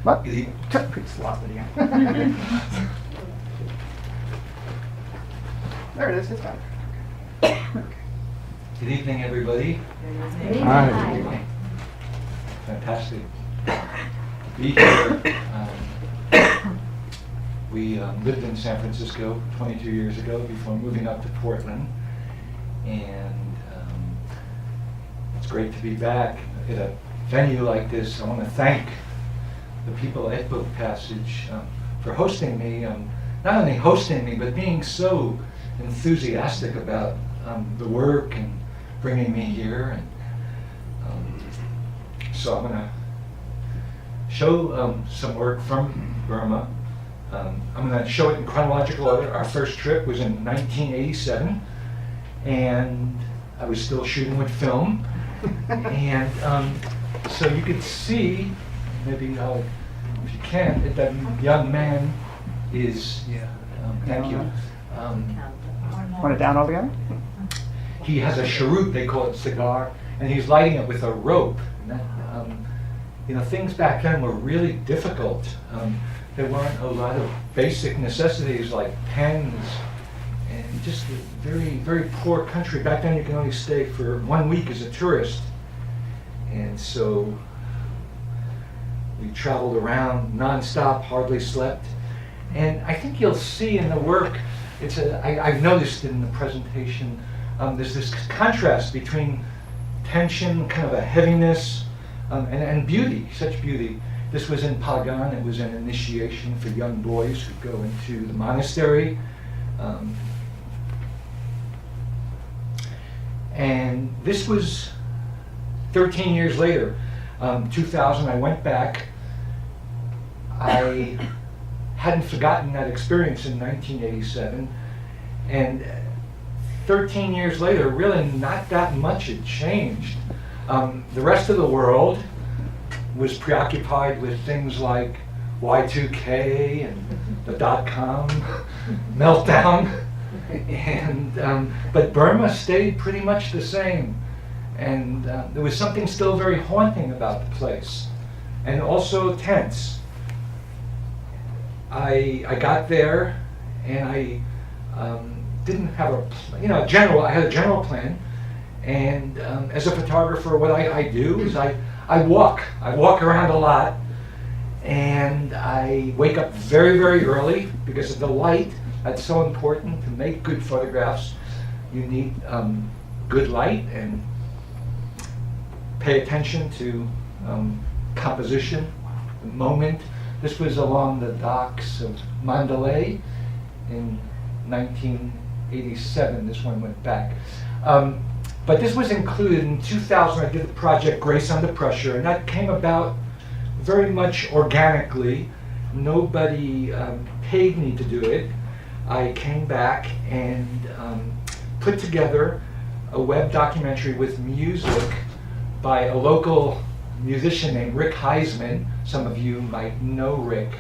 What? Good evening. It's lost it again. There it is. It's got it. Good evening, everybody. Hi. Fantastic to be here. We lived in San Francisco 22 years ago before moving up to Portland, and it's great to be back at a venue like this. I want to thank the people at Book Passage for hosting me. Not only hosting me, but being so enthusiastic about the work and bringing me here. And so I'm going to show some work from Burma. I'm going to show it in chronological order. Our first trip was in 1987, and I was still shooting with film. And so you can see, maybe if you can, that that young man is, thank you. Want it down altogether? He has a cheroot, they call it cigar, and he's lighting it with a rope. And that, things back then were really difficult. There weren't a lot of basic necessities like pens, and just a very, very poor country. Back then you could only stay for 1 week as a tourist. And so we traveled around nonstop, hardly slept. And I think you'll see in the work, I've noticed in the presentation, there's this contrast between tension, kind of a heaviness, and beauty, such beauty. This was in Pagoda. It was an initiation for young boys who go into the monastery. And this was 13 years later, 2000, I went back. I hadn't forgotten that experience in 1987. And 13 years later, really not that much had changed. The rest of the world was preoccupied with things like Y2K and the .com meltdown, and but Burma stayed pretty much the same, and there was something still very haunting about the place, and also tense. I got there, and I didn't have I had a general plan, and as a photographer, what I do is I walk around a lot, and I wake up very, very early because of the light. That's so important to make good photographs. You need good light and pay attention to composition, the moment. This was along the docks of Mandalay in 1987. This one went back. But this was included in 2000. I did the project Grace Under Pressure, and that came about very much organically. Nobody paid me to do it. I came back and put together a web documentary with music by a local musician named Rick Heisman. Some of you might know Rick.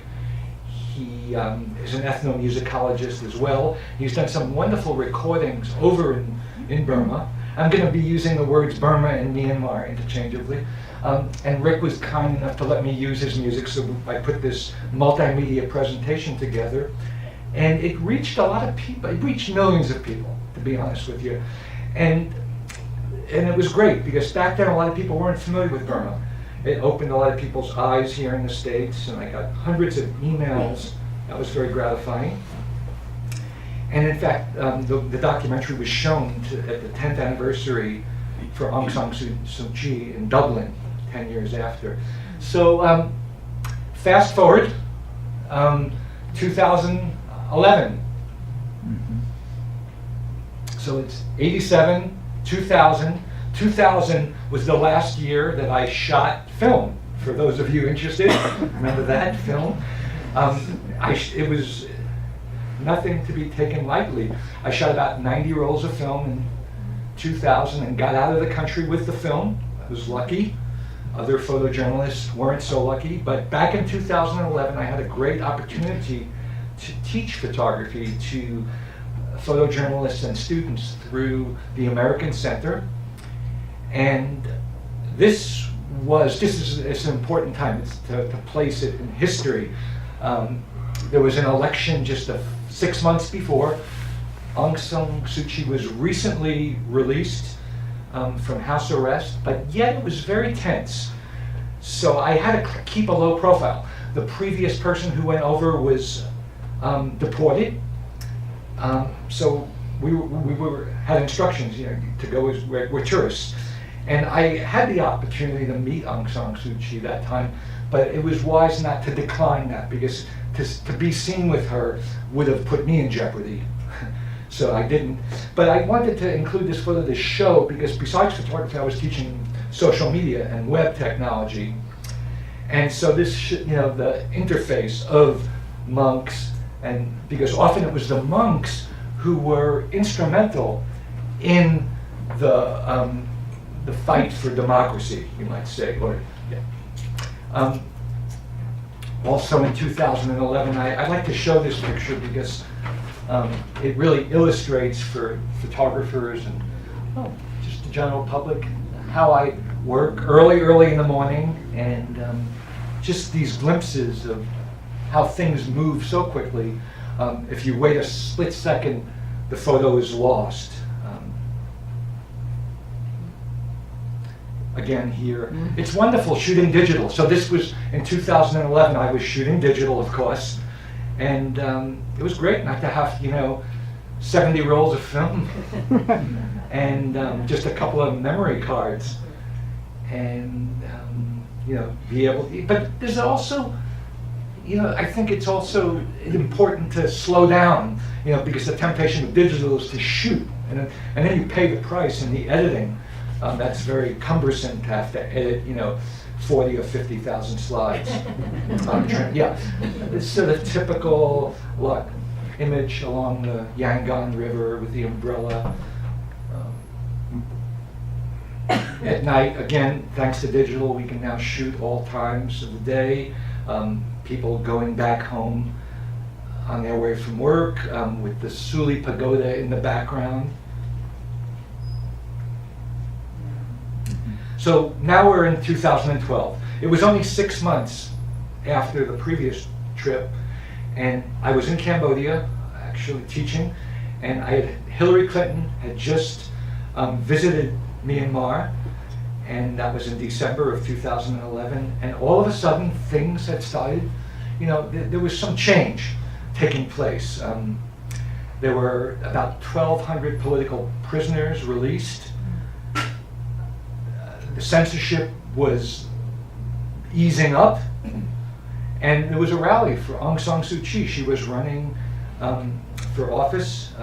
He is an ethnomusicologist as well. He's done some wonderful recordings over in Burma. I'm going to be using the words Burma and Myanmar interchangeably. And Rick was kind enough to let me use his music, so I put this multimedia presentation together. And it reached a lot of people. It reached millions of people, to be honest with you. And it was great, because back then a lot of people weren't familiar with Burma. It opened a lot of people's eyes here in the States, and I got hundreds of emails. That was very gratifying. And in fact, the documentary was shown at the 10th anniversary for Aung San Suu Kyi in Dublin, 10 years after. So fast forward, 2011. So it's 87, 2000. 2000 was the last year that I shot film. For those of you interested, remember that film? It was nothing to be taken lightly. I shot about 90 rolls of film in 2000 and got out of the country with the film. I was lucky. Other photojournalists weren't so lucky. But back in 2011, I had a great opportunity to teach photography to photojournalists and students through the American Center. And this it's an important time. It's to place it in history. There was an election just 6 months before. Aung San Suu Kyi was recently released from house arrest, but yet it was very tense. So I had to keep a low profile. The previous person who went over was deported. So we had instructions, to go as we're tourists. And I had the opportunity to meet Aung San Suu Kyi that time, but it was wise not to decline that, because to be seen with her would have put me in jeopardy. So I didn't. But I wanted to include this photo to show, because besides photography, I was teaching social media and web technology. And so this, the interface of monks, and because often it was the monks who were instrumental in the fight for democracy, you might say. Also in 2011, I'd like to show this picture because it really illustrates for photographers and just the general public how I work early in the morning, and just these glimpses of how things move so quickly. If you wait a split second, the photo is lost. Again here, it's wonderful shooting digital. So this was in 2011. I was shooting digital, of course, and it was great not to have 70 rolls of film and just a couple of memory cards, and be able. But there's also, I think it's also important to slow down, because the temptation with digital is to shoot, and then you pay the price in the editing. That's very cumbersome to have to edit, 40 or 50,000 slides. Yeah, this sort of typical image along the Yangon River with the umbrella. At night, again, thanks to digital, we can now shoot all times of the day. People going back home on their way from work with the Suu Kyi Pagoda in the background. So now we're in 2012. It was only 6 months after the previous trip, and I was in Cambodia, actually teaching, and Hillary Clinton had just visited Myanmar, and that was in December of 2011, and all of a sudden things had started, there was some change taking place. There were about 1,200 political prisoners released. The censorship was easing up, and there was a rally for Aung San Suu Kyi. She was running for office,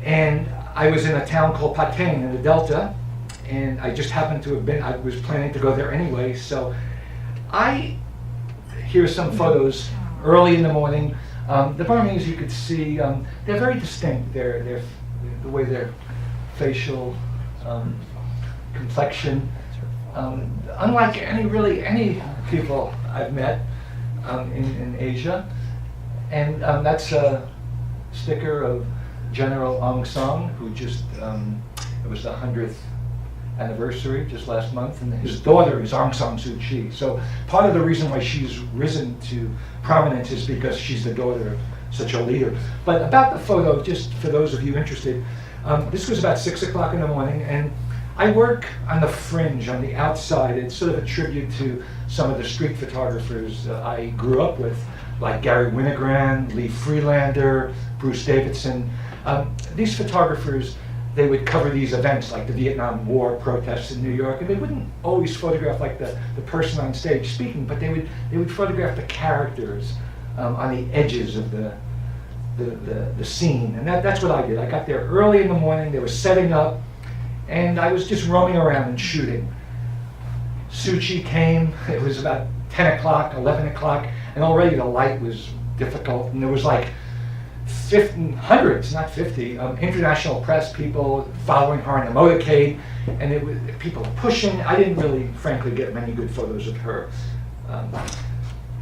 and I was in a town called Pateng in the Delta, and I just happened to have I was planning to go there anyway, so here's some photos early in the morning. The Burmese, you could see, they're very distinct. They're the way their facial complexion, unlike any people I've met in Asia. And that's a sticker of General Aung San, who just, it was the 100th anniversary just last month, and his daughter is Aung San Suu Kyi. So part of the reason why she's risen to prominence is because she's the daughter of such a leader. But about the photo, just for those of you interested, this was about 6 o'clock in the morning, and I work on the fringe, on the outside. It's sort of a tribute to some of the street photographers I grew up with, like Gary Winogrand, Lee Freelander, Bruce Davidson. These photographers, they would cover these events like the Vietnam War protests in New York, and they wouldn't always photograph like the person on stage speaking, but they would photograph the characters on the edges of the scene, and that's what I did. I got there early in the morning. They were setting up, and I was just roaming around and shooting. Suu Kyi came. It was about 10 o'clock, 11 o'clock, and already the light was difficult, and there was like hundreds, not 50, international press people following her in the motorcade, and it was people pushing. I didn't really, frankly, get many good photos of her.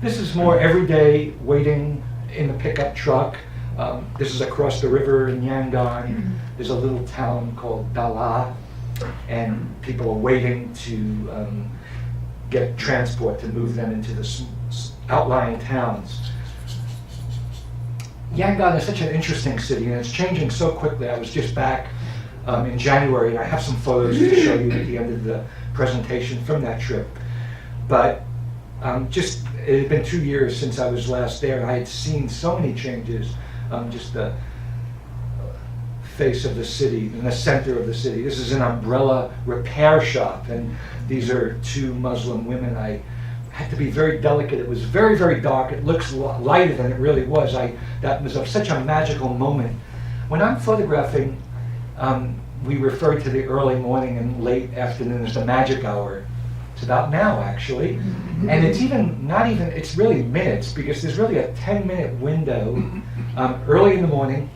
This is more everyday waiting in the pickup truck. This is across the river in Yangon. There's a little town called Dala, and people are waiting to get transport to move them into the outlying towns. Yangon is such an interesting city, and it's changing so quickly. I was just back in January, and I have some photos to show you at the end of the presentation from that trip. But it had been 2 years since I was last there, and I had seen so many changes. Just the face of the city, in the center of the city. This is an umbrella repair shop, and these are two Muslim women. I had to be very delicate. It was very, very dark. It looks lighter than it really was. That was such a magical moment. When I'm photographing, we refer to the early morning and late afternoon as the magic hour. It's about now, actually. And it's it's really minutes, because there's really a 10-minute window early in the morning,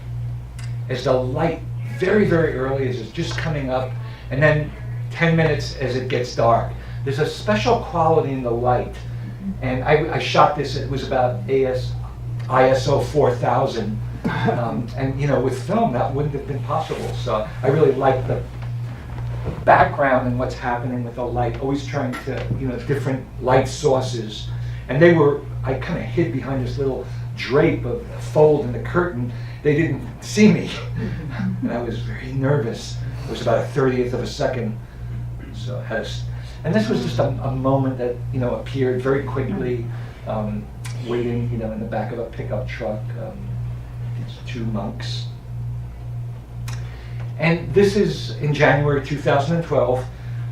as the light, very, very early, as it's just coming up, and then 10 minutes as it gets dark. There's a special quality in the light, and I shot this. It was about ISO 4000, and with film that wouldn't have been possible. So I really like the background and what's happening with the light. Always trying to different light sources, and I kind of hid behind this little drape of a fold in the curtain. They didn't see me, and I was very nervous. It was about a 30th of a second, so and this was just a moment that appeared very quickly, waiting in the back of a pickup truck. These two monks, and this is in January 2012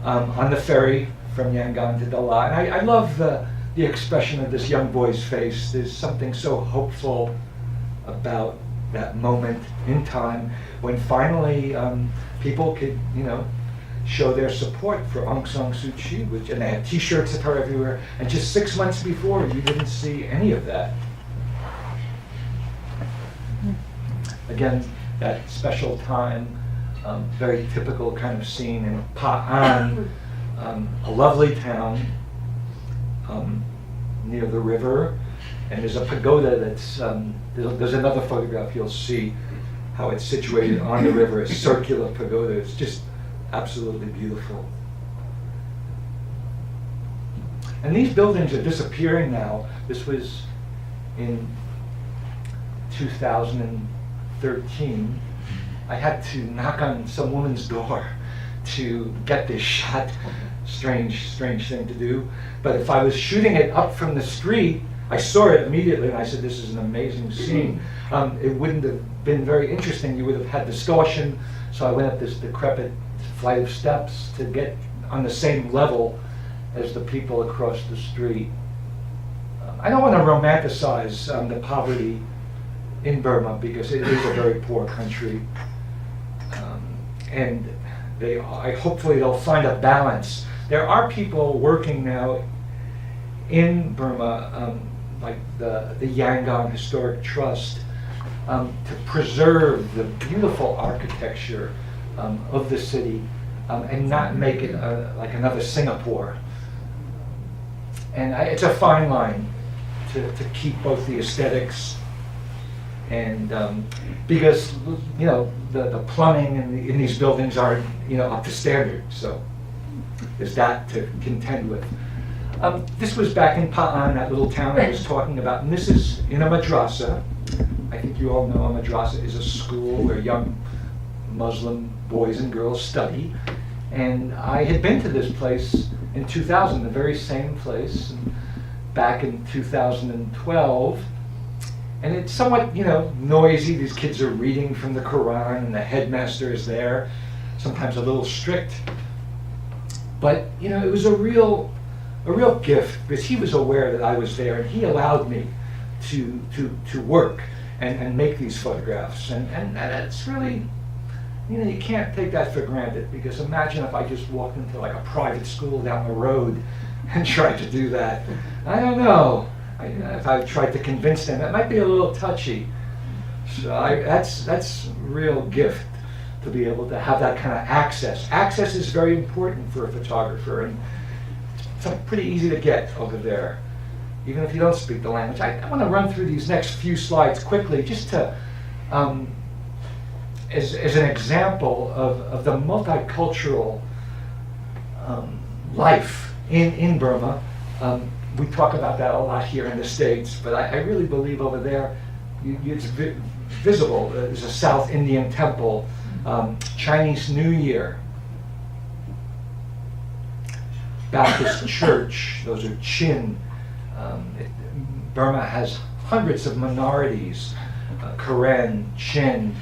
on the ferry from Yangon to Dalai. And I love the expression of this young boy's face. There's something so hopeful about that moment in time when finally people could, show their support for Aung San Suu Kyi, and they had T-shirts of her everywhere. And just 6 months before, you didn't see any of that. Again, that special time, very typical kind of scene in Pa'an, a lovely town near the river. And there's a pagoda that's, there's another photograph you'll see how it's situated on the river, a circular pagoda. It's just absolutely beautiful. And these buildings are disappearing now. This was in 2013. I had to knock on some woman's door to get this shot. Strange thing to do. But if I was shooting it up from the street, I saw it immediately, and I said, this is an amazing scene. It wouldn't have been very interesting. You would have had distortion. So I went up this decrepit flight of steps to get on the same level as the people across the street. I don't want to romanticize the poverty in Burma, because it is a very poor country. And hopefully they'll find a balance. There are people working now in Burma, like the Yangon Historic Trust, to preserve the beautiful architecture of the city and not make it like another Singapore. And it's a fine line to keep both the aesthetics and because the plumbing in these buildings aren't up to standard. So there's that to contend with. This was back in Pa'an, that little town I was talking about, and this is in a madrasah. I think you all know a madrasah is a school where young Muslim boys and girls study. And I had been to this place in 2000, the very same place, and back in 2012. And it's somewhat, noisy. These kids are reading from the Quran, and the headmaster is there, sometimes a little strict. But, it was a real gift, because he was aware that I was there, and he allowed me to work and make these photographs. And that's really, you can't take that for granted, because imagine if I just walked into like a private school down the road and tried to do that. I don't know. If I tried to convince them, it might be a little touchy. So that's a real gift to be able to have that kind of access. Access is very important for a photographer, and it's pretty easy to get over there, even if you don't speak the language. I want to run through these next few slides quickly, just to as an example of the multicultural life in Burma. We talk about that a lot here in the States, but I really believe over there, it's visible. There's a South Indian temple, Chinese New Year, Baptist church, those are Chin. Burma has hundreds of minorities, Karen, Chin,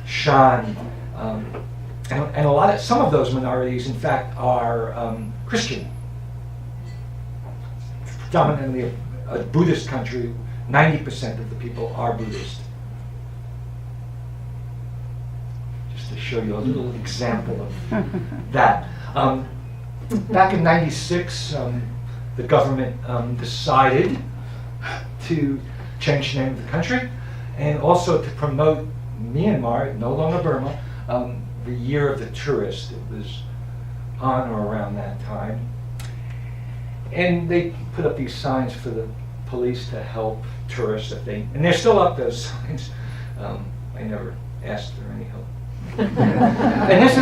Shan, and a lot of, some of those minorities, in fact, are Christian. Predominantly a Buddhist country, 90% of the people are Buddhist. Just to show you a little example of that. Back in '96, the government decided to change the name of the country, and also to promote Myanmar, no longer Burma, the year of the tourist. It was on or around that time. And they put up these signs for the police to help tourists if they, and they're still up, those signs. I never asked for any help. And this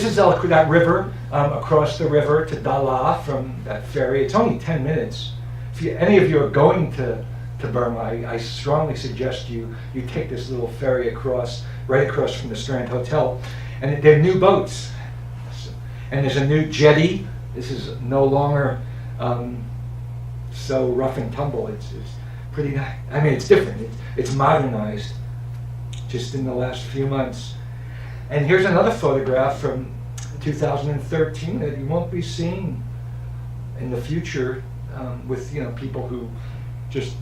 is that river, across the river to Dala from that ferry. It's only 10 minutes. If any of you are going to Burma, I strongly suggest you take this little ferry across, right across from the Strand Hotel. And they're new boats. And there's a new jetty. This is no longer so rough and tumble. It's pretty nice. I mean, it's different. It's modernized just in the last few months. And here's another photograph from 2013 that you won't be seeing in the future with people who just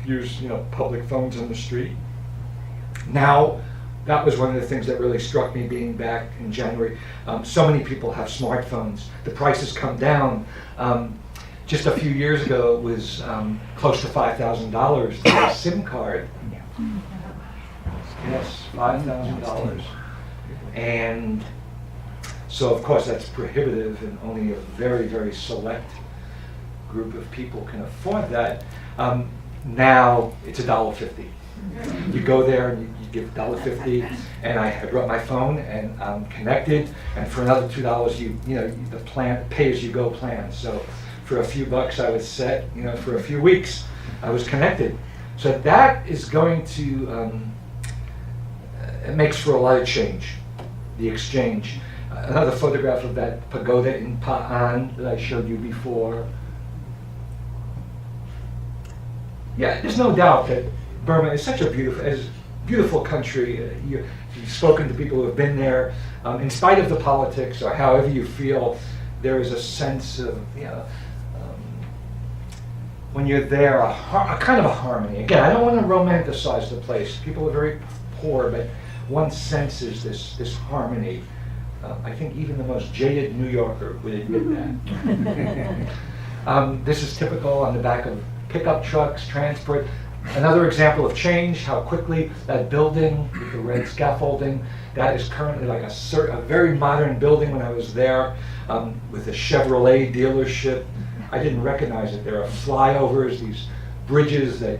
use public phones on the street. Now, that was one of the things that really struck me being back in January. So many people have smartphones. The prices come down. Just a few years ago, it was close to $5,000 for a SIM card. Yes, $5,000. And so, of course, that's prohibitive, and only a very, very select group of people can afford that. Now it's $1.50. You go there and you give $1.50, and I brought my phone and I'm connected, and for another $2, the plan, pay-as-you-go plan. So for a few bucks, I was set. For a few weeks, I was connected. So that is going to it makes for a lot of change. The exchange. Another photograph of that pagoda in Pa'an that I showed you before. Yeah, there's no doubt that Burma is such a beautiful country. You've spoken to people who have been there. In spite of the politics or however you feel, there is a sense of, when you're there, a kind of a harmony. Again, I don't want to romanticize the place. People are very poor, but one senses this harmony. I think even the most jaded New Yorker would admit that. This is typical on the back of pickup trucks, transport. Another example of change, how quickly that building with the red scaffolding, that is currently like a very modern building when I was there, with a Chevrolet dealership. I didn't recognize it. There are flyovers, these bridges that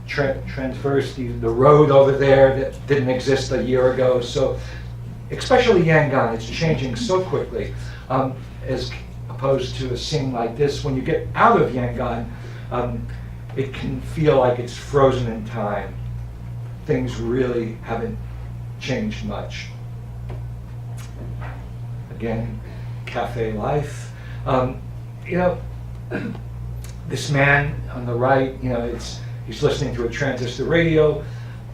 transverse the road over there that didn't exist a year ago. So, especially Yangon, it's changing so quickly, as opposed to a scene like this. When you get out of Yangon, it can feel like it's frozen in time. Things really haven't changed much. Again, cafe life. This man on the right, he's listening to a transistor radio,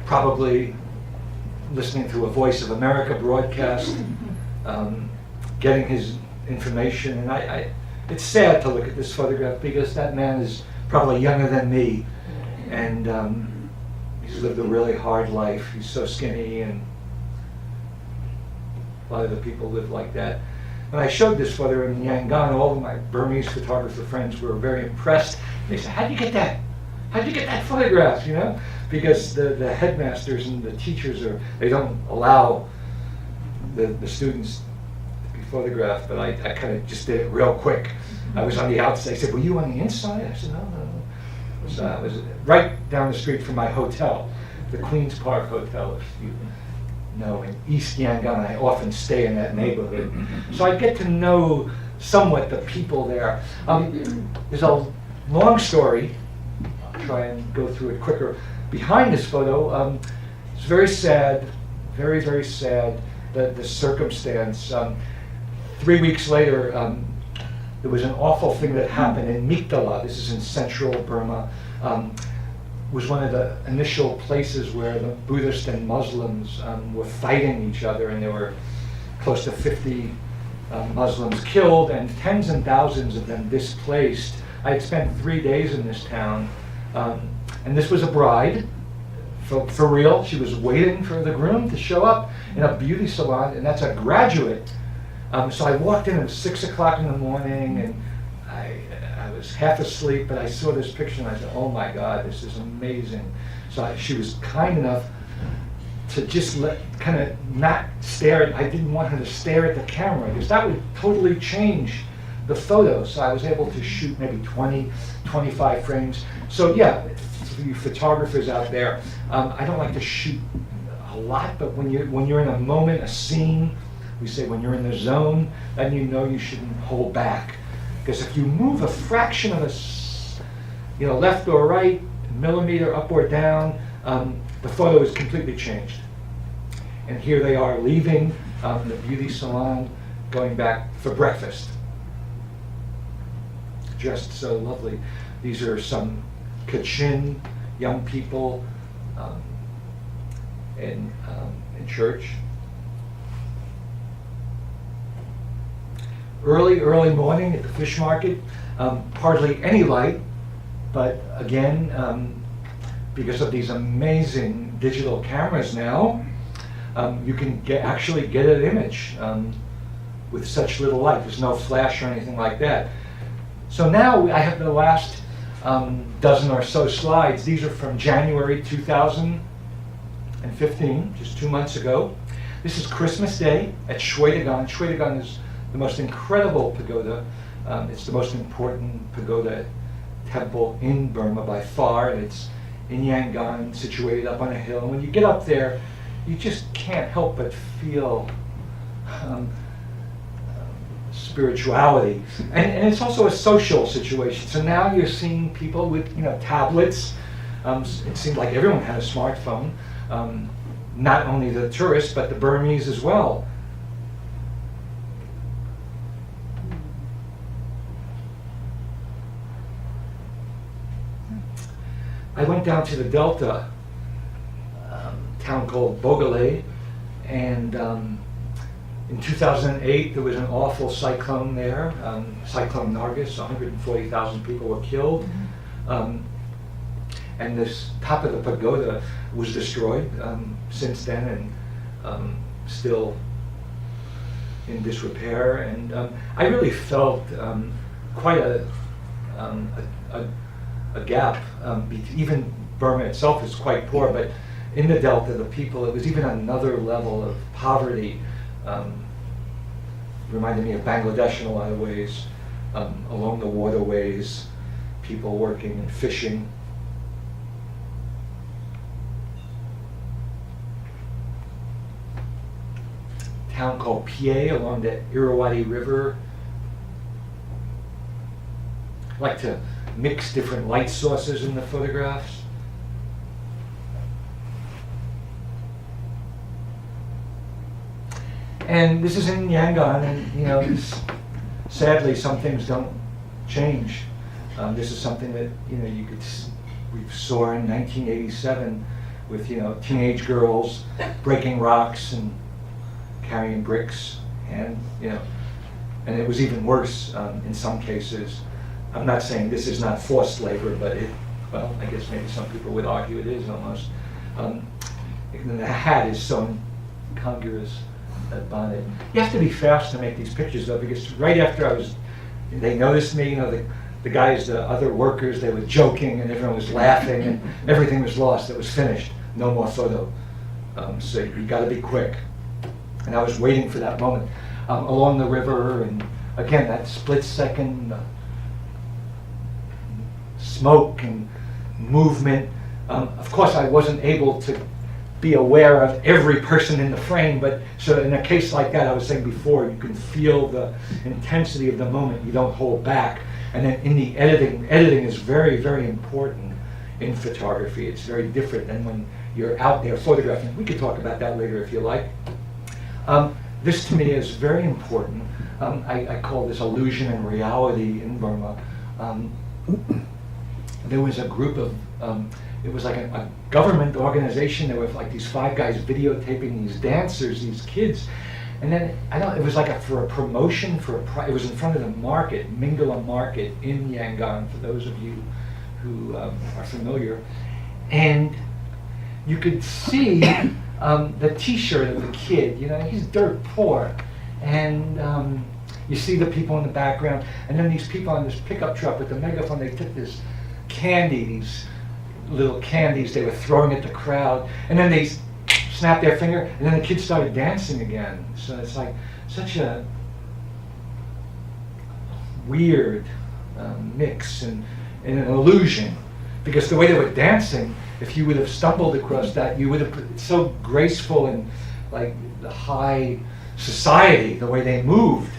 probably listening to a Voice of America broadcast, getting his information. And it's sad to look at this photograph because that man is probably younger than me, and he's lived a really hard life. He's so skinny, and a lot of the people live like that. When I showed this photo in Yangon, all of my Burmese photographer friends were very impressed. They said, "How'd you get that? How'd you get that photograph?" Because the headmasters and the teachers they don't allow the students to be photographed. But I kind of just did it real quick. I was on the outside. They said, "Were you on the inside?" I said, "No. It was right down the street from my hotel, the Queen's Park Hotel." know in East Yangon. I often stay in that neighborhood. So I get to know somewhat the people there. There's a long story. I'll try and go through it quicker. Behind this photo, it's very sad, very, very sad, the circumstance. 3 weeks later, there was an awful thing that happened in Mathida. This is in central Burma. Was one of the initial places where the Buddhists and Muslims were fighting each other, and there were close to 50 Muslims killed and tens and thousands of them displaced. I had spent 3 days in this town, and this was a bride, for real. She was waiting for the groom to show up in a beauty salon, and that's a graduate. So I walked in at 6 o'clock in the morning, and I was half asleep, but I saw this picture and I said, oh my God, this is amazing. So she was kind enough to just kind of not stare I didn't want her to stare at the camera, because that would totally change the photo. So I was able to shoot maybe 20, 25 frames. So yeah, for you photographers out there, I don't like to shoot a lot, but when you're in a moment, a scene, we say when you're in the zone, then you know you shouldn't hold back. Because if you move a fraction of a, left or right, millimeter up or down, the photo is completely changed. And here they are leaving the beauty salon, going back for breakfast. Dressed so lovely. These are some Kachin young people in church. Early morning at the fish market, hardly any light, but again, because of these amazing digital cameras now, you can actually get an image with such little light. There's no flash or anything like that. So now I have the last dozen or so slides. These are from January 2015, just 2 months ago. This is Christmas Day at Shwedagon. Shwedagon is the most incredible pagoda. It's the most important pagoda temple in Burma by far, and it's in Yangon, situated up on a hill. And when you get up there, you just can't help but feel spirituality. And it's also a social situation. So now you're seeing people with tablets. It seemed like everyone had a smartphone, not only the tourists, but the Burmese as well. I went down to the Delta, town called Bogalay, and in 2008 there was an awful cyclone there, Cyclone Nargis. 140,000 people were killed, and this top of the pagoda was destroyed since then, and still in disrepair. And I really felt quite a gap. Even Burma itself is quite poor, but in the Delta, the people, it was even another level of poverty. Reminded me of Bangladesh in a lot of ways. Along the waterways, people working and fishing. Town called Pie along the Irrawaddy River. I like to mix different light sources in the photographs. And this is in Yangon, and sadly some things don't change. This is something that we saw in 1987 with teenage girls breaking rocks and carrying bricks, and and it was even worse in some cases. I'm not saying this is not forced labor, but I guess maybe some people would argue it is almost. And the hat is so incongruous, that bonnet. You have to be fast to make these pictures though, because right after they noticed me, the guys, the other workers, they were joking and everyone was laughing and everything was lost. It was finished. No more photo. So you got to be quick. And I was waiting for that moment along the river, and again that split second smoke and movement. Of course, I wasn't able to be aware of every person in the frame, but so in a case like that, I was saying before, you can feel the intensity of the moment. You don't hold back. And then in the editing is very, very important in photography. It's very different than when you're out there photographing. We could talk about that later if you like. This to me is very important. I call this illusion and reality in Burma. There was a group of, it was like a government organization. There were like these 5 guys videotaping these dancers, these kids. And then, it was like for a promotion, it was in front of the market, Mingala Market in Yangon, for those of you who are familiar. And you could see the t-shirt of the kid, he's dirt poor. And you see the people in the background. And then these people on this pickup truck with the megaphone, they took this candy, these little candies they were throwing at the crowd. And then they snapped their finger, and then the kids started dancing again. So it's like such a weird mix and an illusion, because the way they were dancing, if you would have stumbled across that, you would have, it's so graceful and like the high society, the way they moved,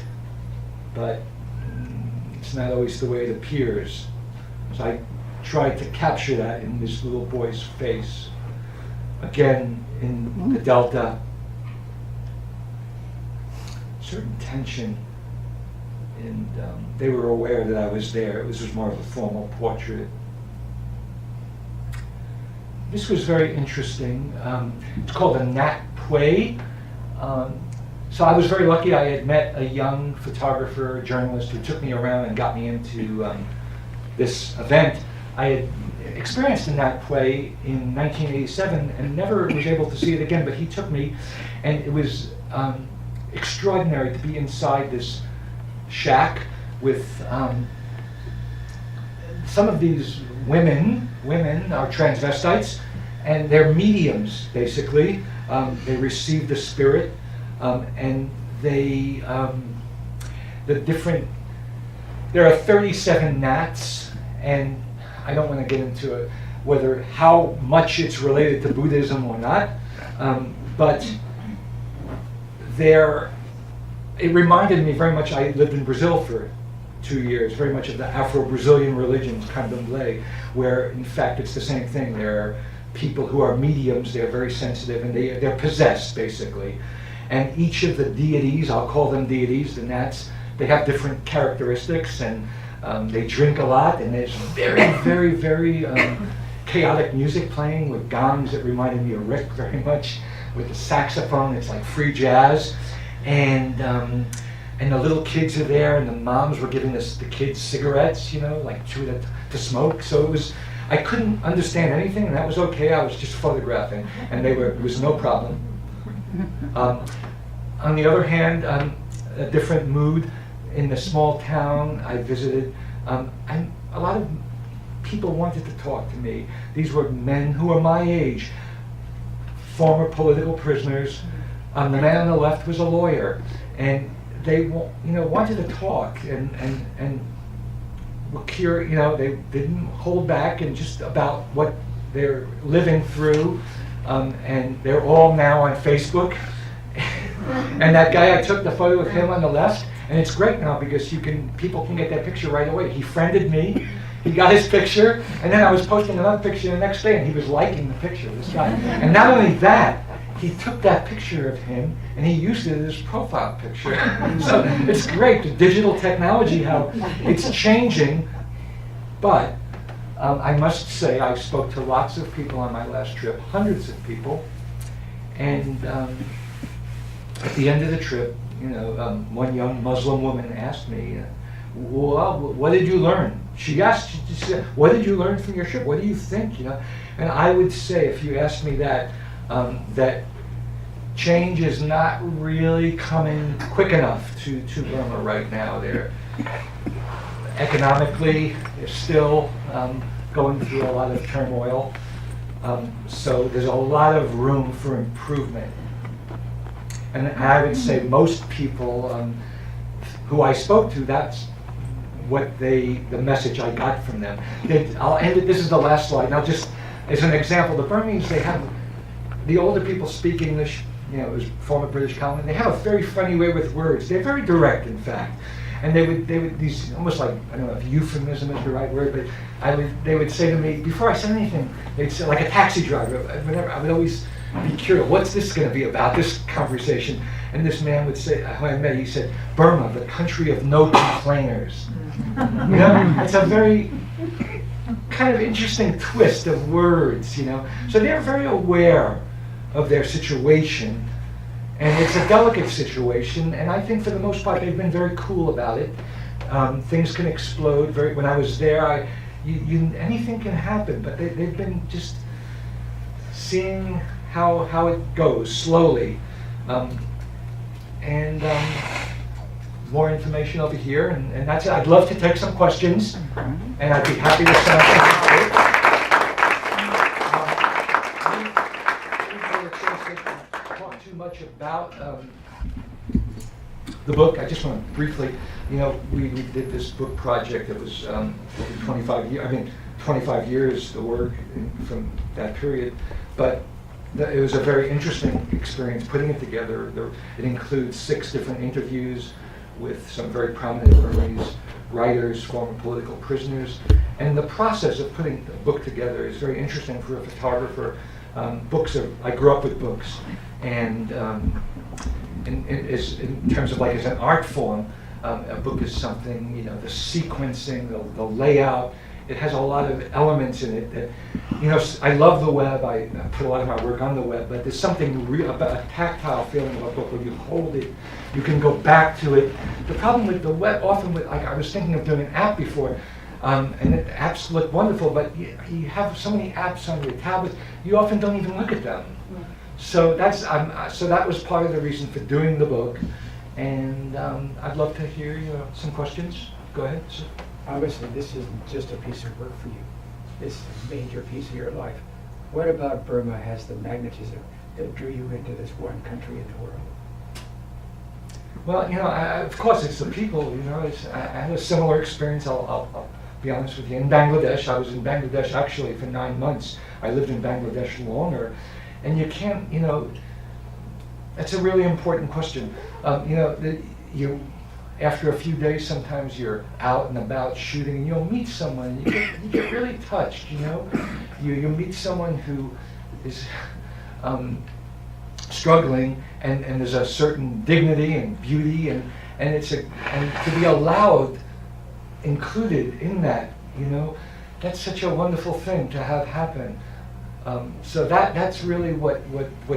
but it's not always the way it appears. So I tried to capture that in this little boy's face. Again, in the Delta, certain tension, and they were aware that I was there. It was just more of a formal portrait. This was very interesting. It's called a Nat Pui. So I was very lucky. I had met a young photographer, journalist, who took me around and got me into this event. I had experienced a Nat Pui in 1987 and never was able to see it again, but he took me, and it was extraordinary to be inside this shack with some of these women are transvestites, and they're mediums, basically. They receive the spirit, and they, there are 37 nats, and I don't want to get into it, how much it's related to Buddhism or not, but it reminded me very much. I lived in Brazil for 2 years, very much of the Afro-Brazilian religions, candomblé, where in fact it's the same thing. There are people who are mediums, they're very sensitive, and they're possessed, basically. And each of the deities, I'll call them deities, the nats, they have different characteristics, and they drink a lot, and there's very, very, very chaotic music playing with gongs that reminded me of Rick very much, with the saxophone. It's like free jazz, and the little kids are there, and the moms were giving the kids cigarettes, like to smoke. So I couldn't understand anything, and that was okay. I was just photographing, and it was no problem. On the other hand, a different mood. In the small town I visited, a lot of people wanted to talk to me. These were men who were my age, former political prisoners. The man on the left was a lawyer, and they wanted to talk and were curious. They didn't hold back, and just about what they're living through, and they're all now on Facebook. And that guy, I took the photo of him on the left, and it's great now because people can get that picture right away. He friended me, he got his picture, and then I was posting another picture the next day, and he was liking the picture of this guy. And not only that, he took that picture of him and he used it as his profile picture. So it's great, the digital technology, how it's changing. But I must say, I spoke to lots of people on my last trip, hundreds of people, and at the end of the trip, one young Muslim woman asked me, well, what did you learn? She said, what did you learn from your trip? What do you think? And I would say, if you asked me that, that change is not really coming quick enough to Burma right now. Economically, they're still going through a lot of turmoil. So there's a lot of room for improvement. And I would say most people who I spoke to, that's what the message I got from them. I'll end it, this is the last slide. Now just as an example, the Burmese, they have the older people speak English. You know, it was former British colony. They have a very funny way with words. They're very direct, in fact. And they would these almost like, I don't know if euphemism is the right word, but they would say to me before I said anything, they'd say, like a taxi driver. Whenever I would always be curious, what's this going to be about? This conversation. And this man would say, who I met, he said, "Burma, the country of no complainers." You know, it's a very kind of interesting twist of words. You know, so they're very aware of their situation. And it's a delicate situation, and I think for the most part they've been very cool about it. Things can explode. When I was there, anything can happen, but they've been just seeing how it goes slowly. More information over here, and that's it. I'd love to take some questions, and I'd be happy to send them. Much about the book. I just want to briefly, you know, we did this book project that was over 25 years. I mean, 25 years the work from that period, but it was a very interesting experience putting it together. It includes 6 different interviews with some very prominent Burmese writers, former political prisoners, and the process of putting the book together is very interesting for a photographer. I grew up with books, and in terms of like as an art form, a book is something, you know, the sequencing, the layout, it has a lot of elements in it that, you know, I love the web, I put a lot of my work on the web, but there's something real about a tactile feeling of a book. When you hold it, you can go back to it. The problem with the web, often with, like I was thinking of doing an app before, and the apps look wonderful, but you have so many apps on your tablet, you often don't even look at them. So that was part of the reason for doing the book, and I'd love to hear some questions. Go ahead. Sir. Obviously, this isn't just a piece of work for you. This is a major piece of your life. What about Burma has the magnetism that drew you into this one country in the world? Well, of course, it's the people. I had a similar experience. I'll be honest with you. In Bangladesh, I was in Bangladesh actually for 9 months. I lived in Bangladesh longer, and you can't. That's a really important question. After a few days, sometimes you're out and about shooting, and you'll meet someone, and you get really touched. You meet someone who is struggling, and there's a certain dignity and beauty, and to be allowed, included in that, that's such a wonderful thing to have happen. So that's really what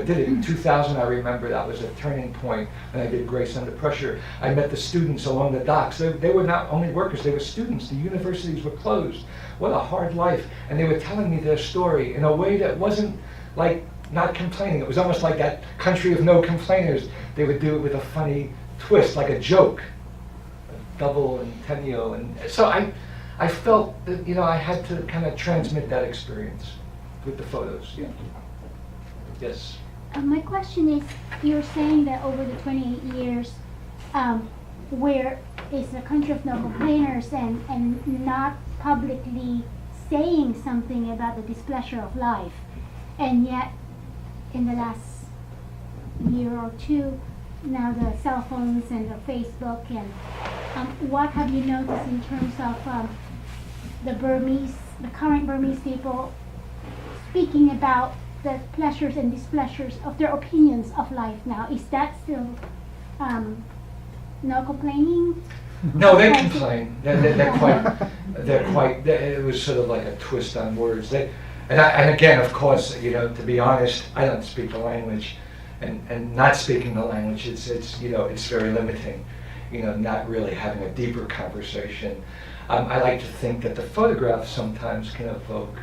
did it. In 2000, I remember that was a turning point, and I did Grace Under Pressure. I met the students along the docks. They were not only workers, they were students. The universities were closed. What a hard life. And they were telling me their story in a way that wasn't like not complaining. It was almost like that country of no complainers. They would do it with a funny twist, like a joke, a double centennial. And so I felt that I had to kind of transmit that experience with the photos. Yeah. Yes. My question is, you're saying that over the 28 years, where it's a country of no complainers and not publicly saying something about the displeasure of life, and yet in the last year or two, now the cell phones and the Facebook, and what have you noticed in terms of the current Burmese people speaking about the pleasures and displeasures of their opinions of life now? Is that still no complaining? No, they complain. They're quite. It was sort of like a twist on words. And again, of course, to be honest, I don't speak the language, and not speaking the language, it's very limiting. Not really having a deeper conversation. I like to think that the photographs sometimes can evoke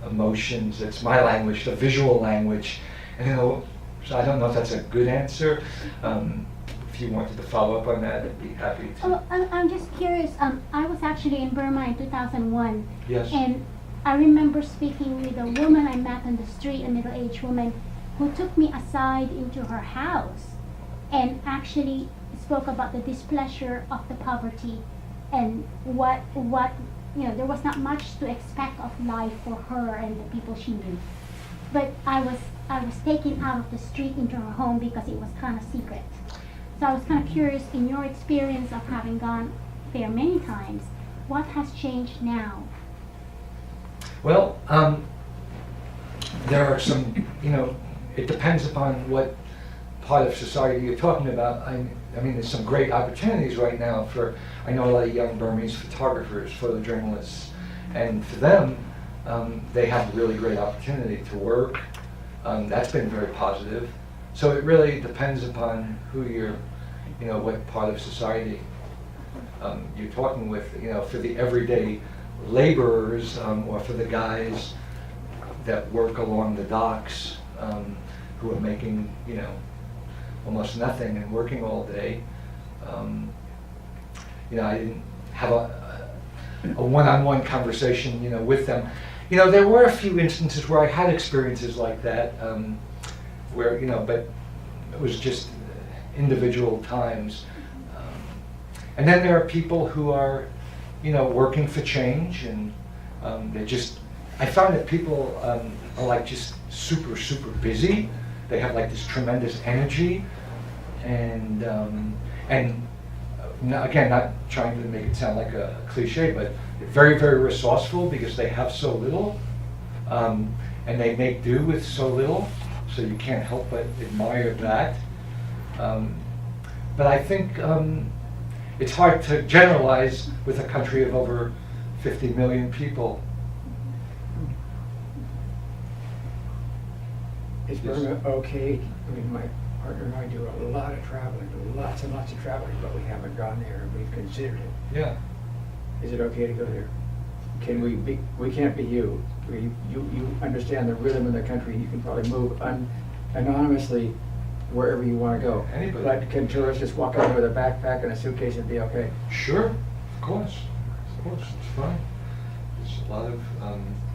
emotions. It's my language, the visual language, and so I don't know if that's a good answer. If you wanted to follow up on that, I'd be happy to. Oh, I'm just curious. I was actually in Burma in 2001. Yes. And I remember speaking with a woman I met on the street, a middle-aged woman, who took me aside into her house and actually spoke about the displeasure of the poverty and what there was not much to expect of life for her and the people she knew. but I was taken out of the street into her home because it was kind of secret. So I was kind of curious, in your experience of having gone there many times, what has changed now? Well, there are some, it depends upon what part of society you're talking about. I mean, there's some great opportunities right now I know a lot of young Burmese photographers, photojournalists, and for them, they have a really great opportunity to work. That's been very positive. So it really depends upon who what part of society you're talking with. For the everyday laborers, or for the guys that work along the docks, who are making, almost nothing and working all day. I didn't have a one-on-one conversation, with them. There were a few instances where I had experiences like that, where, but it was just individual times. And then there are people who are, working for change, and I found that people are like just super, super busy. They have like this tremendous energy, and again, not trying to make it sound like a cliche, but very, very resourceful because they have so little, and they make do with so little, so you can't help but admire that. But I think it's hard to generalize with a country of over 50 million people. Is Burma okay? I mean, my partner and I do a lot of traveling, lots and lots of traveling, but we haven't gone there, and we've considered it. Yeah. Is it okay to go there? Can we can't be you. You understand the rhythm of the country. You can probably move anonymously wherever you want to go. Anybody. But can tourists just walk over with a backpack and a suitcase and be okay? Sure, of course, it's fine. There's a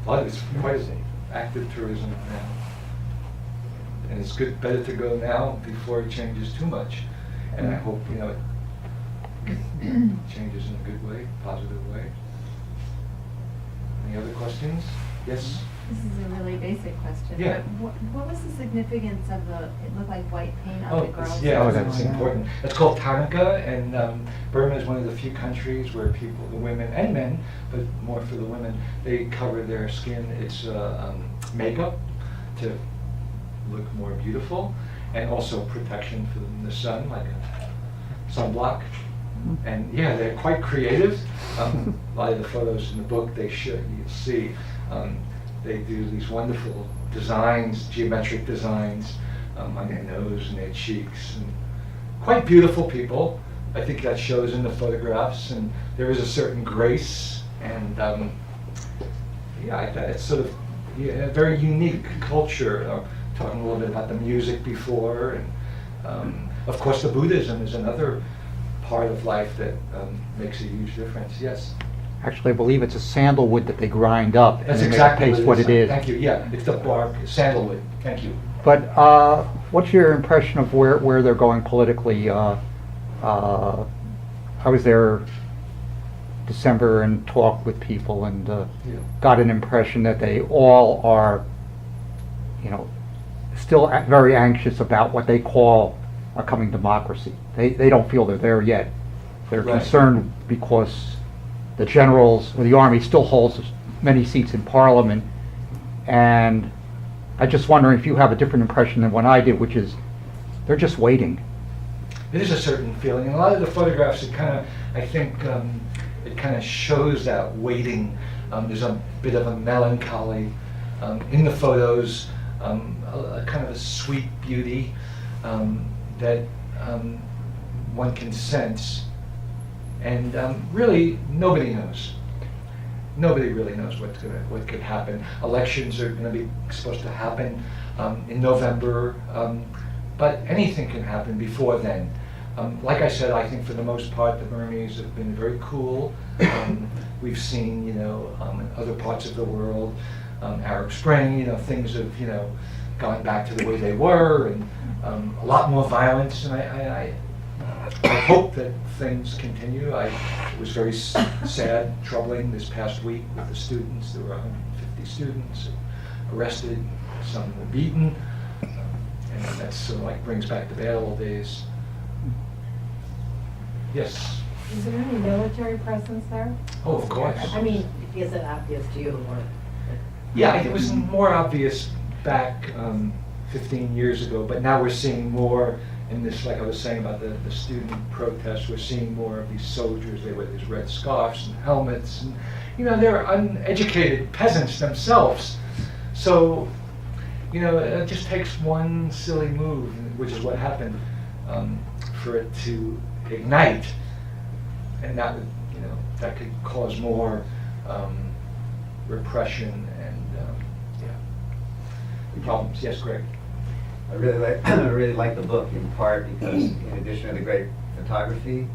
lot of it's quite active tourism now. And it's better to go now before it changes too much. And I hope, it changes in a good way, positive way. Any other questions? Yes? This is a really basic question. Yeah. But what was the significance of it looked like white paint on the girls? That's important. It's called Tanaka, and Burma is one of the few countries where people, the women and men, but more for the women, they cover their skin. It's makeup to look more beautiful, and also protection from the sun, like a sunblock. And yeah, they're quite creative. A lot of the photos in the book you'll see, they do these wonderful designs, geometric designs on their nose and their cheeks, and quite beautiful people. I think that shows in the photographs, and there is a certain grace, and it's sort of a very unique culture. Talking a little bit about the music before, and of course the Buddhism is another part of life that makes a huge difference. Yes? Actually, I believe it's a sandalwood that they grind up. That's and exactly taste what it is. Thank you. Yeah, it's the bark, sandalwood. Thank you. But what's your impression of where they're going politically? I was there December and talked with people, and got an impression that they all are, still very anxious about what they call a coming democracy. They don't feel they're there yet. They're Right. concerned because the generals or the army still holds many seats in parliament, and I just wondering if you have a different impression than what I did, which is they're just waiting. It is a certain feeling. In a lot of the photographs, I think it kind of shows that waiting. There's a bit of a melancholy in the photos, a kind of a sweet beauty that one can sense. And really, nobody knows. Nobody really knows what could happen. Elections are going to be supposed to happen in November, but anything can happen before then. Like I said, I think for the most part, the Burmese have been very cool. We've seen, in other parts of the world, Arab Spring, things have, gone back to the way they were, and a lot more violence. And I hope that things continue. It was very sad, troubling this past week with the students. There were 150 students arrested, some were beaten, and that's sort of like brings back the bad old days. Yes. Is there any military presence there? Oh, of course. I mean, is it obvious to you or? Yeah, it was more obvious back 15 years ago, but now we're seeing more in this, like I was saying about the student protests, we're seeing more of these soldiers. They wear these red scarves and helmets, and they're uneducated peasants themselves. So, it just takes one silly move, which is what happened, for it to ignite, and that would, that could cause more repression and problems. Yes, Greg. I really like the book in part because, in addition to the great photography,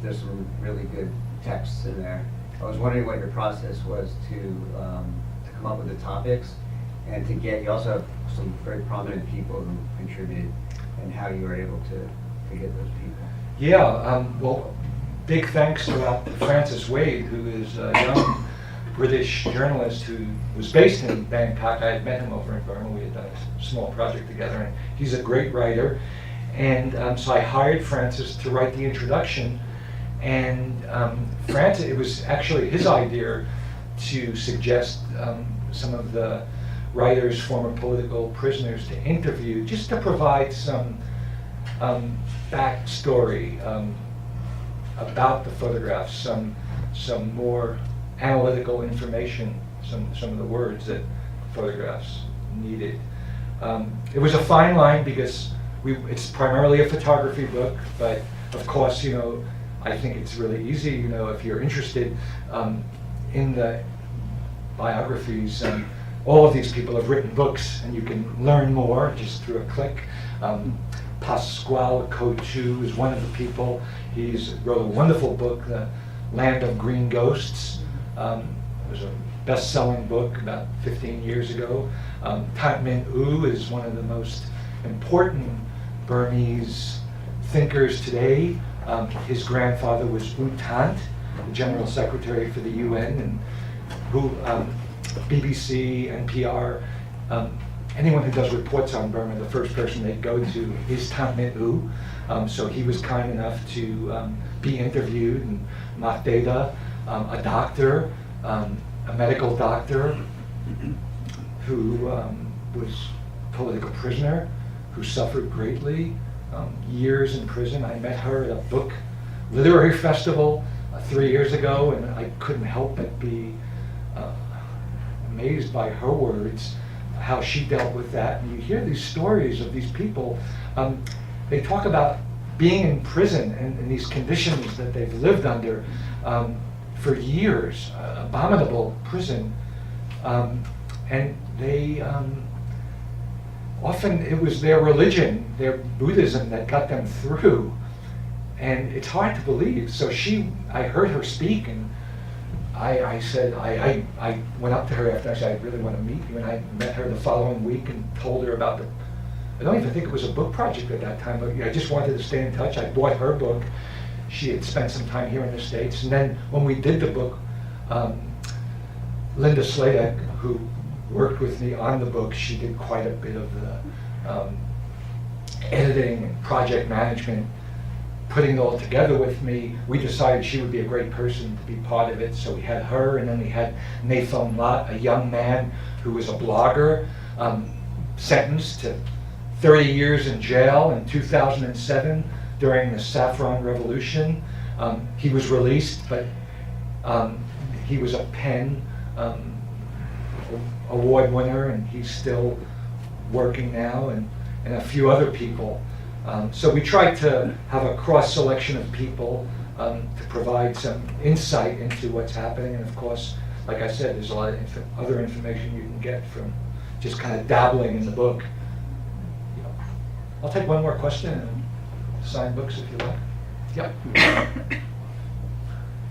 there's some really good texts in there. I was wondering what your process was to come up with the topics, and to get. You also have some very prominent people who contributed, and how you were able to get those people. Yeah. Well, big thanks to Francis Wade, who is a young British journalist who was based in Bangkok. I had met him over in Burma. We had done a small project together, and he's a great writer. And so I hired Francis to write the introduction. And Francis, it was actually his idea to suggest some of the writers, former political prisoners, to interview, just to provide some backstory about the photographs, some more analytical information, some of the words that photographs needed. It was a fine line because it's primarily a photography book, but of course, I think it's really easy, if you're interested in the biographies. All of these people have written books, and you can learn more just through a click. Pasquale Cotu is one of the people. He's wrote a wonderful book, The Land of Green Ghosts. It was a best-selling book about 15 years ago. Thant Minh U is one of the most important Burmese thinkers today. His grandfather was U Thant, the General Secretary for the UN, and who BBC, NPR, anyone who does reports on Burma, the first person they go to is Thant Minh U. So he was kind enough to be interviewed, and Mathida, a doctor, a medical doctor who was political prisoner, who suffered greatly, years in prison. I met her at a book literary festival 3 years ago, and I couldn't help but be amazed by her words, how she dealt with that. And you hear these stories of these people. They talk about being in prison and these conditions that they've lived under for years, abominable prison, and they often it was their religion, their Buddhism, that got them through, and it's hard to believe. So I heard her speak, and I said, I went up to her after I said, I really want to meet you, and I met her the following week and told her about I don't even think it was a book project at that time, but I just wanted to stay in touch. I bought her book. She had spent some time here in the States, and then when we did the book, Linda Sladek, who worked with me on the book, she did quite a bit of the editing and project management, putting it all together with me. We decided she would be a great person to be part of it, so we had her, and then we had Nathan Lott, a young man who was a blogger, sentenced to 30 years in jail in 2007 during the Saffron Revolution. He was released, but he was a PEN award winner, and he's still working now, and a few other people. So we tried to have a cross selection of people to provide some insight into what's happening, and of course, like I said, there's a lot of other information you can get from just kind of dabbling in the book. I'll take one more question and sign books if you like. Yep.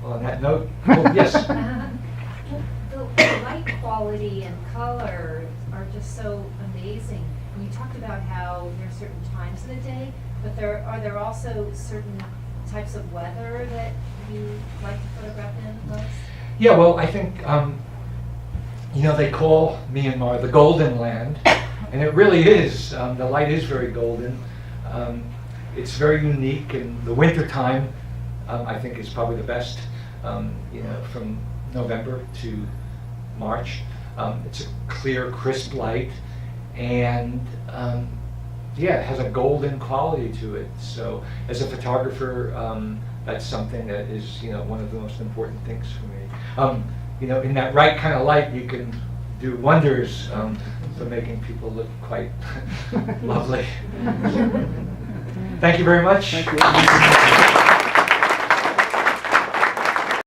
Well, on that note, yes. The light quality and color are just so amazing. And you talked about how there are certain times of the day, but are there also certain types of weather that you like to photograph in most? Yeah, well, I think you know, they call Myanmar the Golden Land, and it really is. The light is very golden. It's very unique, and the winter time, I think, is probably the best. You know, from November to March, it's a clear, crisp light, and yeah, it has a golden quality to it. So, as a photographer, that's something that is, you know, one of the most important things for me. You know, in that right kind of light, you can do wonders for making people look quite lovely. Thank you very much. Thank you.